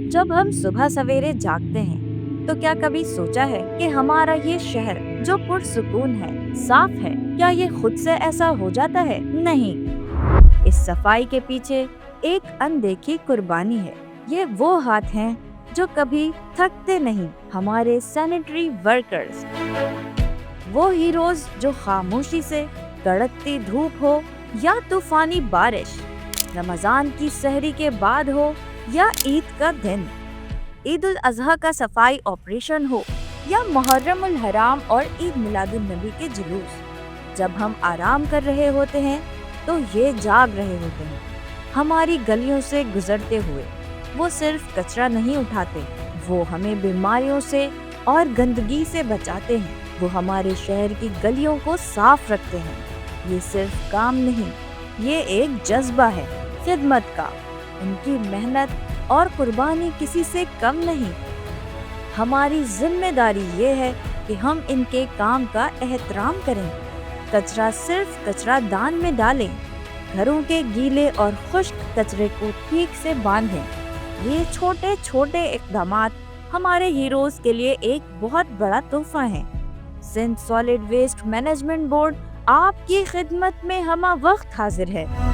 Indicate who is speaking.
Speaker 1: जब हम सुबह सवेरे जागते हैं, तो क्या कभी सोचा है कि हमारा ये शहर जो पुरसुकून है, साफ है, क्या ये खुद से ऐसा हो जाता है? नहीं, इस सफाई के पीछे एक अनदेखी कुर्बानी है। ये वो हाथ हैं जो कभी थकते नहीं, हमारे सैनिटरी वर्कर्स, वो हीरोज जो खामोशी से, कड़कती धूप हो या तूफानी बारिश, रमजान की सहरी के बाद हो या ईद का दिन, ईद उल अजहा का सफाई ऑपरेशन हो या मुहर्रम उल हराम और ईद मिलादुन नबी के जुलूस, जब हम आराम कर रहे होते हैं तो ये जाग रहे होते हैं। हमारी गलियों से गुजरते हुए वो सिर्फ कचरा नहीं उठाते, वो हमें बीमारियों से और गंदगी से बचाते हैं। वो हमारे शहर की गलियों को साफ रखते हैं। ये सिर्फ काम नहीं, ये एक जज्बा है खिदमत का। उनकी मेहनत और कुर्बानी किसी से कम नहीं। हमारी जिम्मेदारी ये है कि हम इनके काम का एहतराम करें। कचरा सिर्फ कचरा दान में डालें, घरों के गीले और खुश्क कचरे को ठीक से बांधें। ये छोटे छोटे इक़दामात हमारे हीरोज के लिए एक बहुत बड़ा तोहफा है। Sindh solid waste management board आपकी खिदमत में हमा वक्त हाजिर है।